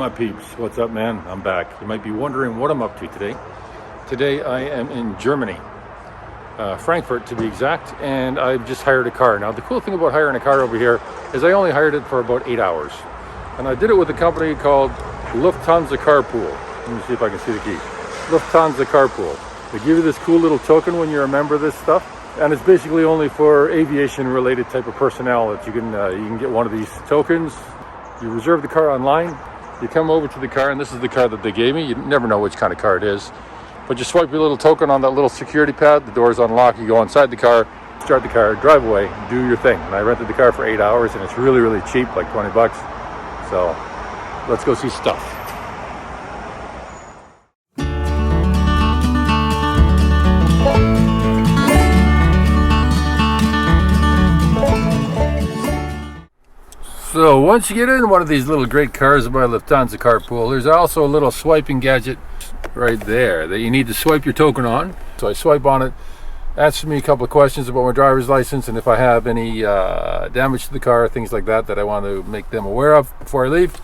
my peeps, what's up, man? I'm back. You might be wondering what I'm up to today. Today I am in Germany, Frankfurt to be exact, and I've just hired a car. Now the cool thing about hiring a car over here is I only hired it for about 8 hours. And I did it with a company called Lufthansa Carpool. Let me see if I can see the key. Lufthansa Carpool. They give you this cool little token when you remember this stuff. And it's basically only for aviation related type of personnel that you can get one of these tokens. You reserve the car online. You come over to the car, and this is the car that they gave me. You never know which kind of car it is. But you swipe your little token on that little security pad, the doors unlock, you go inside the car, start the car, drive away, do your thing. And I rented the car for 8 hours, and it's really, really cheap, like 20 bucks. So let's go see stuff. So once you get in one of these little great cars by Lufthansa Carpool, there's also a little swiping gadget right there that you need to swipe your token on. So I swipe on it, asks me a couple of questions about my driver's license and if I have any damage to the car, things like that I want to make them aware of before I leave,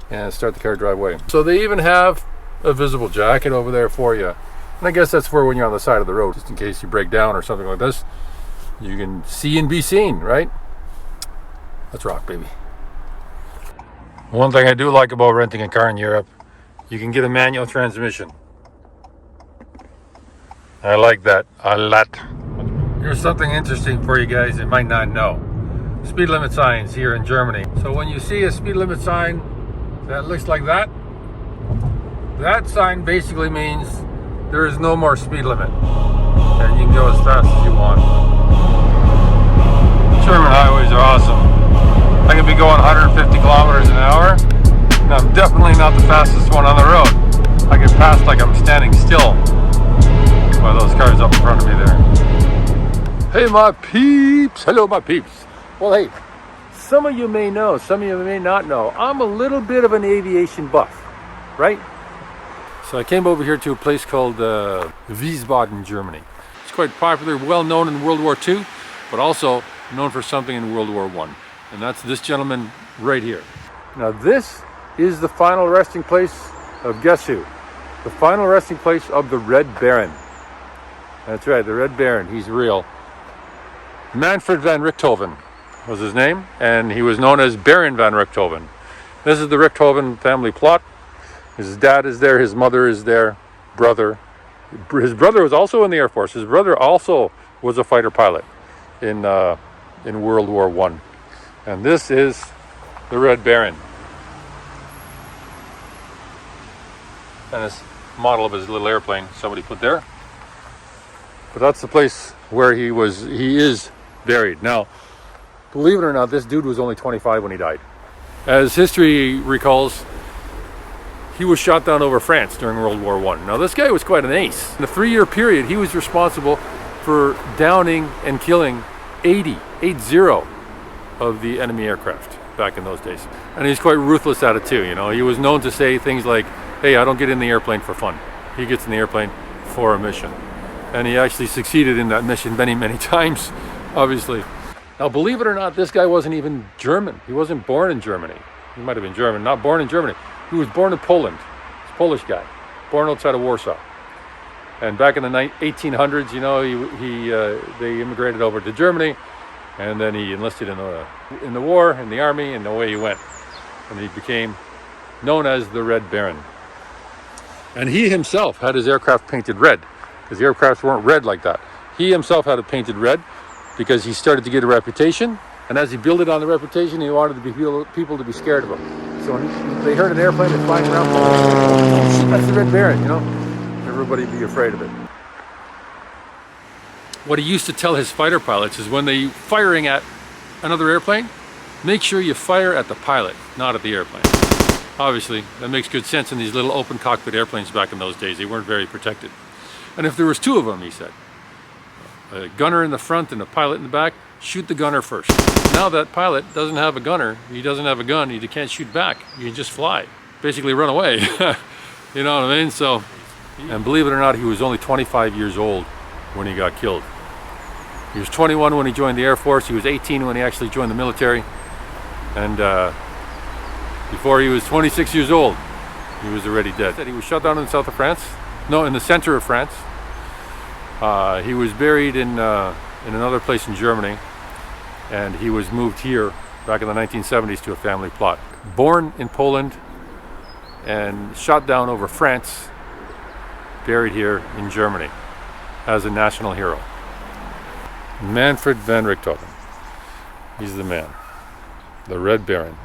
and start the car, drive away. So they even have a visible jacket over there for you. And I guess that's for when you're on the side of the road, just in case you break down or something like this. You can see and be seen, right? Let's rock, baby. One thing I do like about renting a car in Europe, you can get a manual transmission. I like that a lot. Here's something interesting for you guys that might not know. Speed limit signs here in Germany. So when you see a speed limit sign that looks like that, that sign basically means there is no more speed limit. And you can go as fast as you want. German highways are awesome. I can be going 150 kilometers an hour, and I'm definitely not the fastest one on the road. I get past like I'm standing still by those cars up in front of me there. Hey my peeps, hello my peeps. Well hey, some of you may know, some of you may not know, I'm a little bit of an aviation buff, right? So I came over here to a place called Wiesbaden, Germany. It's quite popular, well known in World War II, but also known for something in World War I. And that's this gentleman right here. Now this is the final resting place of guess who? The final resting place of the Red Baron. That's right, the Red Baron, he's real. Manfred van Richthofen was his name, and he was known as Baron van Richthofen. This is the Richthofen family plot. His dad is there, his mother is there, brother. His brother was also in the Air Force. His brother also was a fighter pilot in World War I. And this is the Red Baron. And this model of his little airplane somebody put there. But that's the place where he is buried. Now, believe it or not, this dude was only 25 when he died. As history recalls, he was shot down over France during World War I. Now, this guy was quite an ace. In a 3-year period, he was responsible for downing and killing 80 of the enemy aircraft back in those days. And he's quite ruthless at it too, you know. He was known to say things like, hey, I don't get in the airplane for fun. He gets in the airplane for a mission. And he actually succeeded in that mission many, many times, obviously. Now, believe it or not, this guy wasn't even German. He wasn't born in Germany. He might have been German, not born in Germany. He was born in Poland. He's a Polish guy, born outside of Warsaw. And back in the 1800s, you know, they immigrated over to Germany. And then he enlisted in the war, in the army, and away he went. And he became known as the Red Baron. And he himself had his aircraft painted red, because the aircrafts weren't red like that. He himself had it painted red because he started to get a reputation. And as he built it on the reputation, he wanted people to be scared of him. So when they heard an airplane that's flying around, oh, shit, that's the Red Baron, you know? Everybody be afraid of it. What he used to tell his fighter pilots is when they're firing at another airplane, make sure you fire at the pilot, not at the airplane. Obviously, that makes good sense in these little open cockpit airplanes back in those days. They weren't very protected. And if there was two of them, he said, a gunner in the front and a pilot in the back, shoot the gunner first. Now that pilot doesn't have a gunner, he doesn't have a gun, he can't shoot back. You can just fly, basically run away. You know what I mean? So, and believe it or not, he was only 25 years old when he got killed. He was 21 when he joined the Air Force. He was 18 when he actually joined the military. And Before he was 26 years old, he was already dead. He was shot down in the south of France. No, in the center of France. He was buried in another place in Germany, and he was moved here back in the 1970s to a family plot. Born in Poland and shot down over France, buried here in Germany as a national hero. Manfred van Richthofen. He's the man, the Red Baron.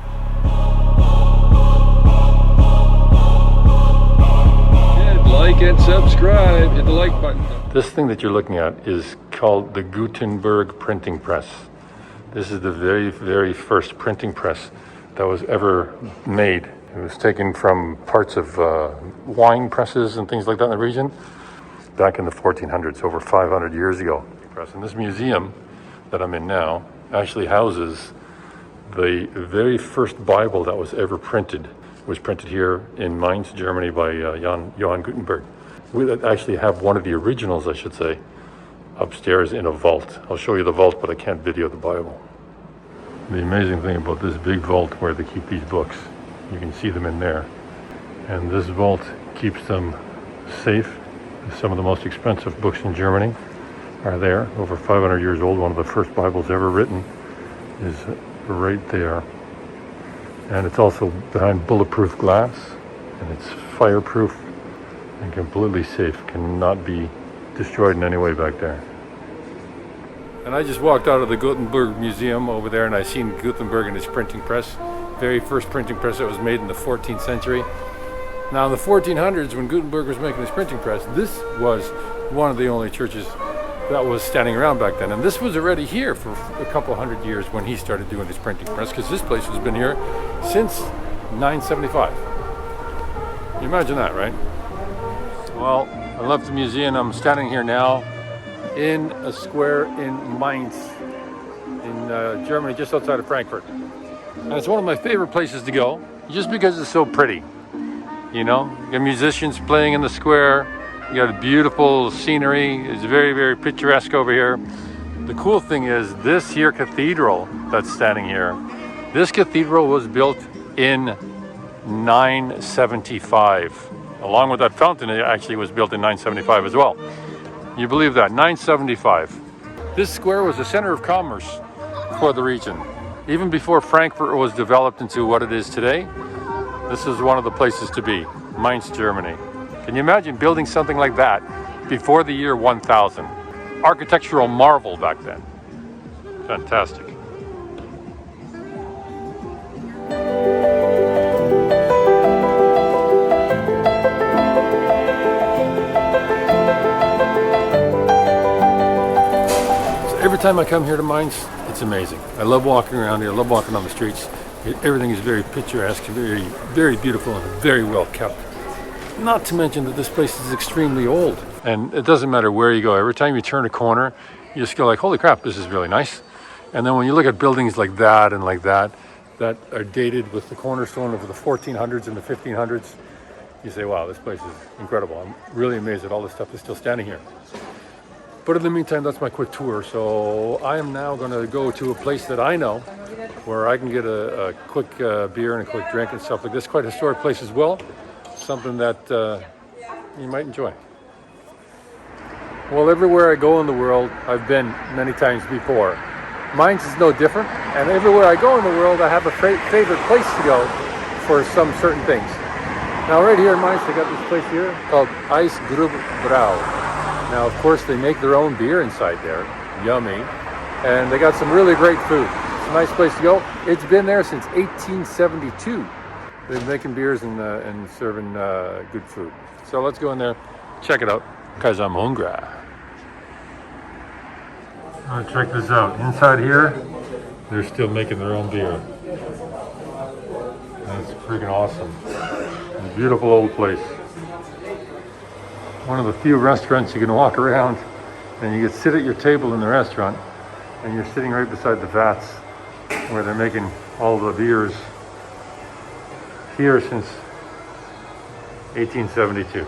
Like and subscribe, hit the like button. This thing that you're looking at is called the Gutenberg printing press. This is the very, very first printing press that was ever made. It was taken from parts of wine presses and things like that in the region back in the 1400s, over 500 years ago. And this museum that I'm in now actually houses the very first Bible that was ever printed. Was printed here in Mainz, Germany by Johann Gutenberg. We actually have one of the originals, I should say, upstairs in a vault. I'll show you the vault, but I can't video the Bible. The amazing thing about this big vault where they keep these books, you can see them in there. And this vault keeps them safe. Some of the most expensive books in Germany are there, over 500 years old. One of the first Bibles ever written is right there. And it's also behind bulletproof glass, and it's fireproof and completely safe, cannot be destroyed in any way back there. And I just walked out of the Gutenberg Museum over there, and I seen Gutenberg and his printing press, very first printing press that was made in the 14th century. Now in the 1400s, when Gutenberg was making his printing press, this was one of the only churches that was standing around back then. And this was already here for a couple hundred years when he started doing his printing press, because this place has been here since 975. You imagine that, right? Well, I left the museum. I'm standing here now in a square in Mainz, in Germany, just outside of Frankfurt. And it's one of my favorite places to go, just because it's so pretty. You know, you got musicians playing in the square. You got beautiful scenery. It's very, very picturesque over here. The cool thing is this here cathedral that's standing here. This cathedral was built in 975. Along with that fountain, it actually was built in 975 as well. You believe that? 975. This square was the center of commerce for the region. Even before Frankfurt was developed into what it is today, this is one of the places to be, Mainz, Germany. Can you imagine building something like that before the year 1000? Architectural marvel back then. Fantastic. So every time I come here to Mainz, it's amazing. I love walking around here. I love walking on the streets. Everything is very picturesque, very, very beautiful, and very well kept. Not to mention that this place is extremely old. And it doesn't matter where you go. Every time you turn a corner, you just go like, holy crap, this is really nice. And then when you look at buildings like that and like that are dated with the cornerstone of the 1400s and the 1500s, you say, wow, this place is incredible. I'm really amazed that all this stuff is still standing here. But in the meantime, that's my quick tour. So I am now going to go to a place that I know where I can get a quick beer and a quick drink and stuff like this. Quite a historic place as well. Something that you might enjoy. Well, everywhere I go in the world, I've been many times before. Mainz is no different, and everywhere I go in the world, I have a favorite place to go for some certain things. Now, right here in Mainz, they got this place here called Eisgrub Brau. Now, of course, they make their own beer inside there, yummy, and they got some really great food. It's a nice place to go. It's been there since 1872. They're making beers and serving good food. So let's go in there, check it out, because I'm hungry. Oh, check this out. Inside here, they're still making their own beer. That's freaking awesome. A beautiful old place. One of the few restaurants you can walk around and you can sit at your table in the restaurant and you're sitting right beside the vats where they're making all the beers here since 1872.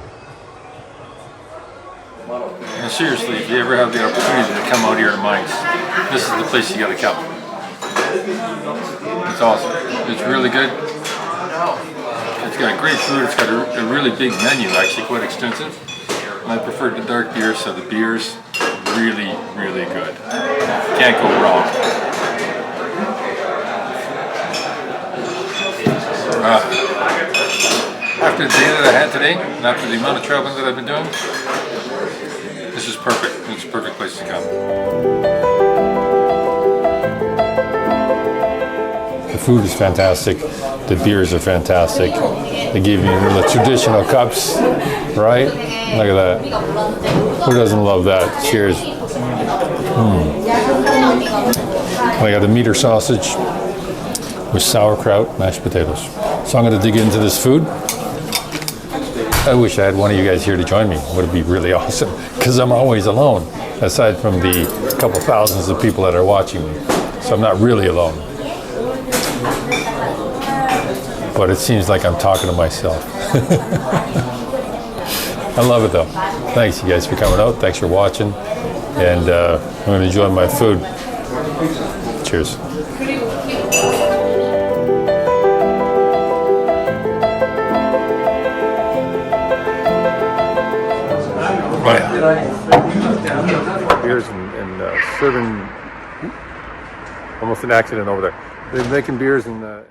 And seriously, if you ever have the opportunity to come out here to Mainz, this is the place you gotta come. It's awesome. It's really good. It's got great food. It's got a really big menu, actually quite extensive. And I preferred the dark beer, so the beer's really, really good. Can't go wrong. After the day that I had today, and after the amount of traveling that I've been doing, this is perfect. It's a perfect place to come. The food is fantastic. The beers are fantastic. They give you the traditional cups, right? Look at that. Who doesn't love that? Cheers. I got the meat or sausage with sauerkraut, mashed potatoes. So I'm going to dig into this food. I wish I had one of you guys here to join me. It would be really awesome, because I'm always alone, aside from the couple thousands of people that are watching me. So I'm not really alone. But it seems like I'm talking to myself. I love it though. Thanks you guys for coming out. Thanks for watching. And I'm going to enjoy my food. Cheers. Beers and serving, almost an accident over there. They're making beers and